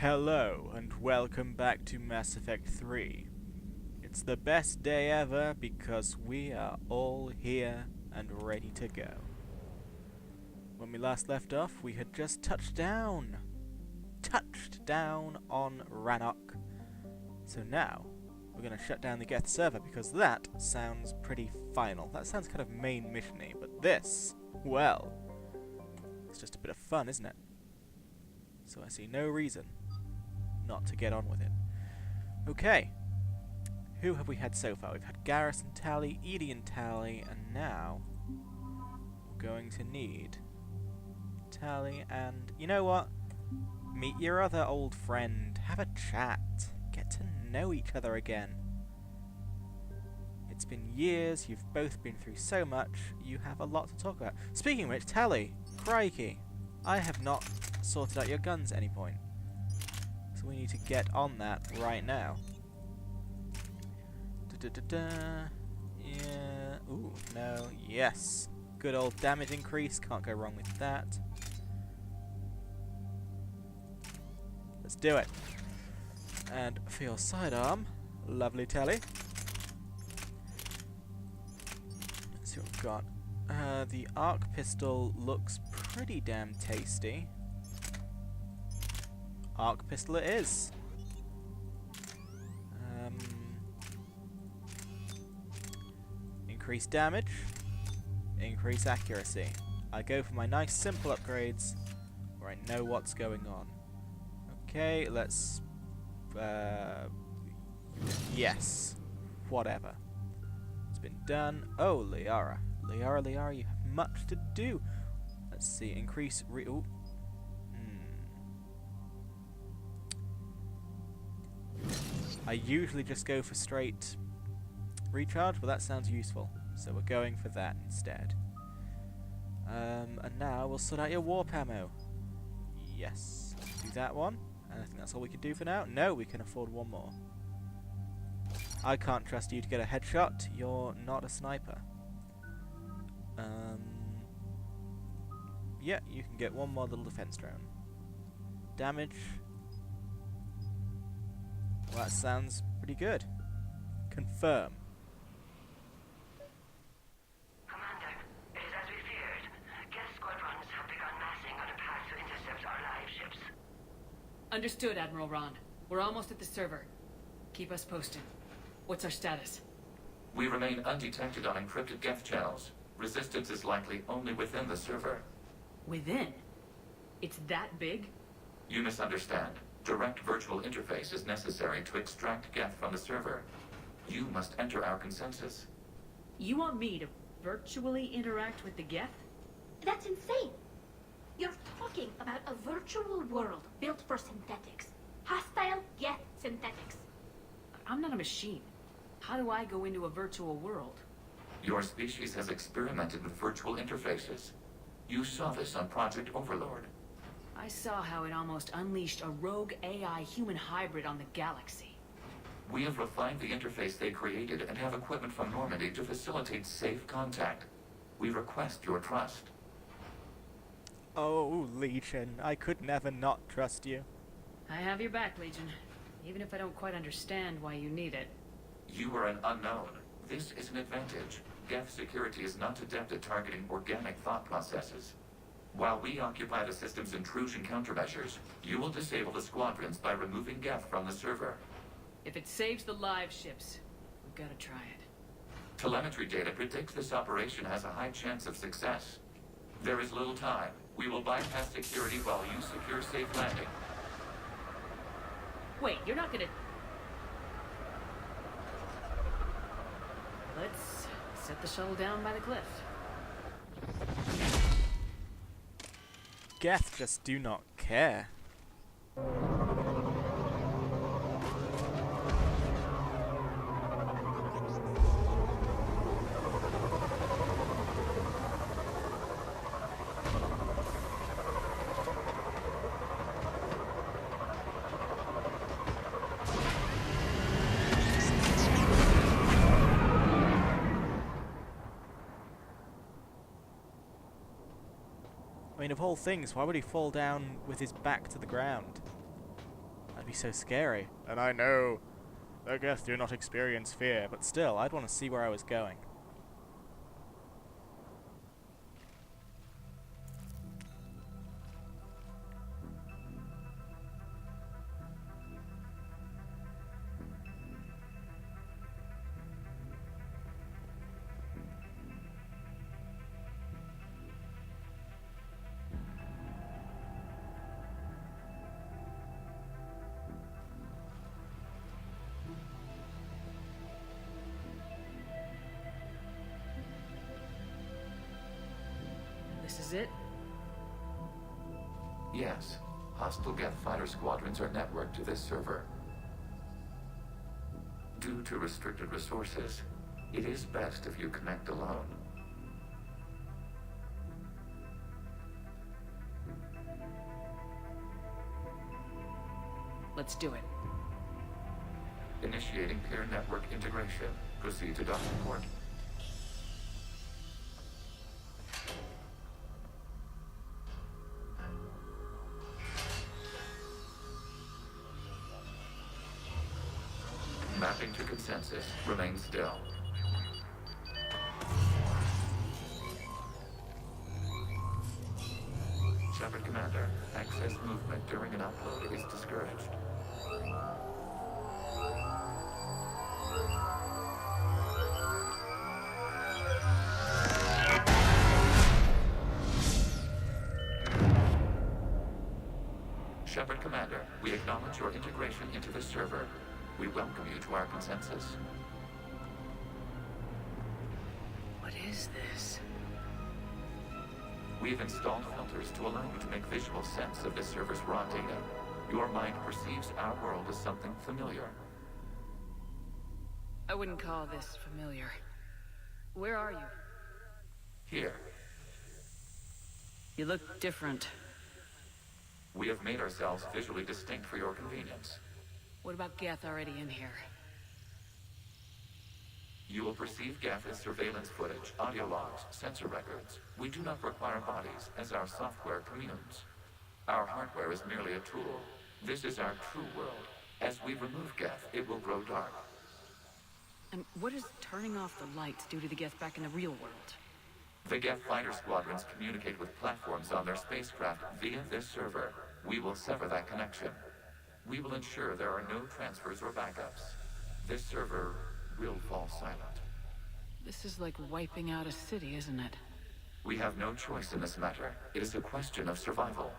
Hello and welcome back to Mass Effect 3. It's the best day ever because we are all here and ready to go. When we last left off, we had just touched down on Rannoch. So now, we're going to shut down the geth server because that sounds pretty final. That sounds kind of main mission-y, but this, well, it's just a bit of fun, isn't it? So I see no reason not to get on with it. Okay. Who have we had so far? We've had Garrison Tally, Edie and Tally, and now we're going to need Tally and... You know what? Meet your other old friend. Have a chat. Get to know each other again. It's been years, you've both been through so much, you have a lot to talk about. Speaking of which, Tally, crikey, I have not sorted out your guns at any point. So we need to get on that right now. Yeah. Ooh, no. Yes. Good old damage increase. Can't go wrong with that. Let's do it. And for your sidearm, lovely Telly. Let's see what we've got. The arc pistol looks pretty damn tasty. Arc pistol it is. Increase damage, increase accuracy. I go for my nice simple upgrades where I know what's going on. Okay, let's... yes. Whatever. It's been done. Oh, Liara. Liara, you have much to do. Let's see, increase... ooh. I usually just go for straight recharge, but that sounds useful. So we're going for that instead. And now we'll sort out your warp ammo. Yes. Do that one. And I think that's all we can do for now. No, we can afford one more. I can't trust you to get a headshot. You're not a sniper. Yeah, you can get one more little defense drone. Damage. Well, that sounds pretty good. Confirm. Commander, it is as we feared. Geth squadrons have begun massing on a path to intercept our live ships. Understood, Admiral Ron. We're almost at the server. Keep us posted. What's our status? We remain undetected on encrypted geth channels. Resistance is likely only within the server. Within? It's that big? You misunderstand. Direct virtual interface is necessary to extract geth from the server. You must enter our consensus. You want me to virtually interact with the geth? That's insane! You're talking about a virtual world built for synthetics. Hostile geth synthetics. I'm not a machine. How do I go into a virtual world? Your species has experimented with virtual interfaces. You saw this on Project Overlord. I saw how it almost unleashed a rogue AI human hybrid on the galaxy. We have refined the interface they created and have equipment from Normandy to facilitate safe contact. We request your trust. Oh, Legion, I could never not trust you. I have your back, Legion. Even if I don't quite understand why you need it. You are an unknown. This is an advantage. geth security is not adept at targeting organic thought processes. While we occupy the system's intrusion countermeasures, you will disable the squadrons by removing geth from the server. If it saves the live ships, we've got to try it. Telemetry data predicts this operation has a high chance of success. There is little time. We will bypass security while you secure safe landing. Wait, you're not gonna... Let's set the shuttle down by the cliff. Geth just do not care. I mean, of all things, why would he fall down with his back to the ground? That'd be so scary. And I know the geth do not experience fear, but still, I'd want to see where I was going. This is it? Yes. Hostile geth fighter squadrons are networked to this server. Due to restricted resources, it is best if you connect alone. Let's do it. Initiating peer network integration. Proceed to docking port. Mapping to consensus. Remain still. Shepard Commander, access movement during an upload is discouraged. Shepard Commander, we acknowledge your integration into the server. We welcome you to our consensus. What is this? We've installed filters to allow you to make visual sense of the server's raw data. Your mind perceives our world as something familiar. I wouldn't call this familiar. Where are you? Here, You look different. we have made ourselves visually distinct for your convenience. What about Geth already in here? You will perceive geth as surveillance footage, audio logs, sensor records. We do not require bodies, as our software communes. Our hardware is merely a tool. This is our true world. As we remove geth, it will grow dark. And what does turning off the lights do to the Geth back in the real world? The geth fighter squadrons communicate with platforms on their spacecraft via this server. We will sever that connection. We will ensure there are no transfers or backups. This server will fall silent. This is like wiping out a city, isn't it? We have no choice in this matter. It is a question of survival.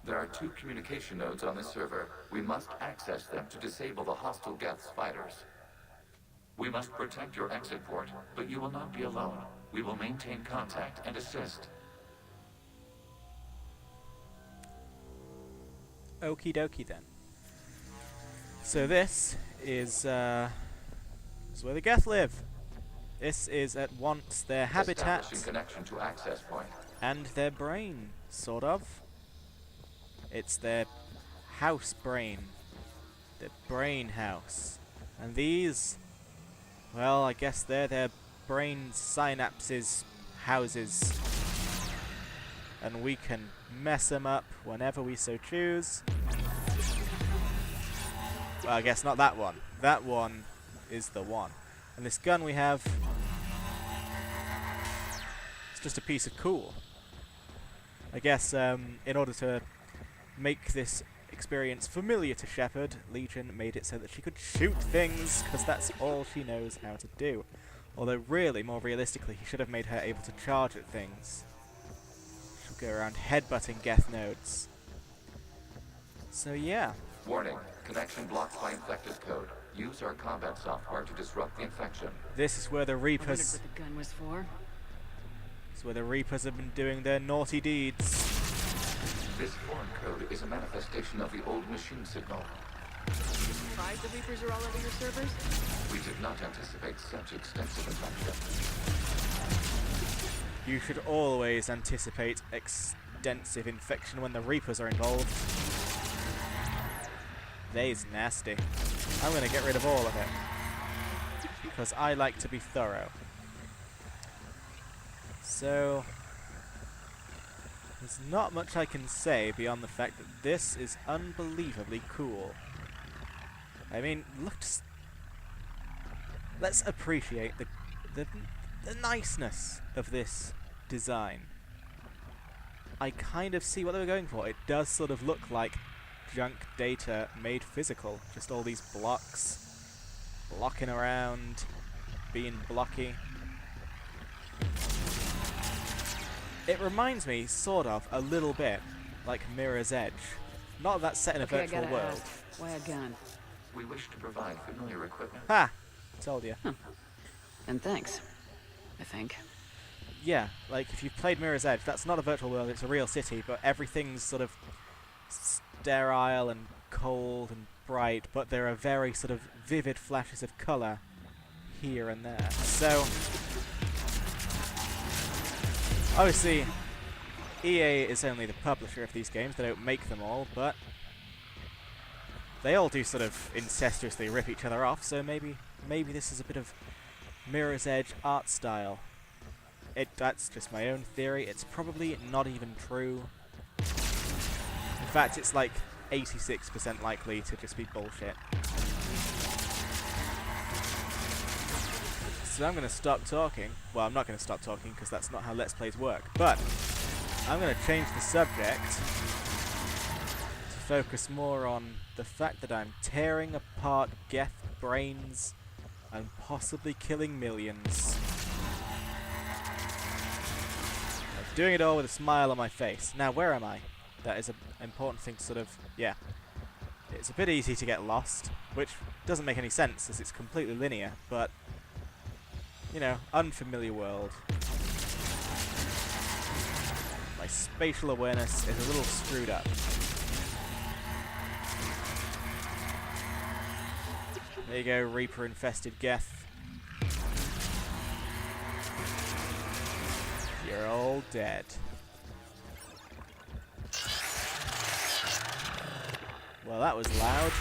There are 2 communication nodes on this server. We must access them to disable the hostile geth's fighters. We must protect your exit port, but you will not be alone. We will maintain contact and assist. Okie dokie then. So this is where the geth live. This is at once their habitat Establishing connection to access point. and their brain, sort of. It's their house brain. Their brain house. And these, well, I guess they're their brain synapses houses. And we can mess them up whenever we so choose. Well, I guess not that one. That one is the one. And this gun we have, it's just a piece of cool. I guess in order to make this experience familiar to Shepard, Legion made it so that she could shoot things, because that's all she knows how to do. Although really, more realistically, he should have made her able to charge at things. She'll go around headbutting geth nodes. So yeah. Warning. Connection blocked by infected code. Use our combat software to disrupt the infection. This is where the I wondered Reapers... what the gun was for. This is where the Reapers have been doing their naughty deeds. This foreign code is a manifestation of the old machine signal. Surprised the Reapers are all over your servers? We did not anticipate such extensive infection. You should always anticipate extensive infection when the Reapers are involved. They's nasty. I'm gonna get rid of all of it. Because I like to be thorough. So... there's not much I can say beyond the fact that this is unbelievably cool. I mean, let's appreciate the niceness of this design. I kind of see what they were going for. It does sort of look like junk data made physical. Just all these blocks blocking around, being blocky. It reminds me, sort of, a little bit, like Mirror's Edge. Not that that's set in a virtual world. Why a gun? We wish to provide familiar equipment. Ha! Told you. And thanks. I think. Yeah, like if you've played Mirror's Edge, that's not a virtual world, it's a real city, but everything's sort of sterile and cold and bright, but there are very sort of vivid flashes of colour here and there. So, obviously, EA is only the publisher of these games, they don't make them all, but they all do sort of incestuously rip each other off, so maybe this is a bit of Mirror's Edge art style. That's just my own theory. It's probably not even true. In fact, it's like 86% likely to just be bullshit. So I'm going to stop talking. Well, I'm not going to stop talking because that's not how Let's Plays work. But I'm going to change the subject to focus more on the fact that I'm tearing apart geth brains and possibly killing millions. Doing it all with a smile on my face. Now, where am I? That is an important thing to sort of... yeah. It's a bit easy to get lost, which doesn't make any sense as it's completely linear, but... you know, unfamiliar world. My spatial awareness is a little screwed up. There you go, Reaper-infested geth. You're all dead. Well, that was loud.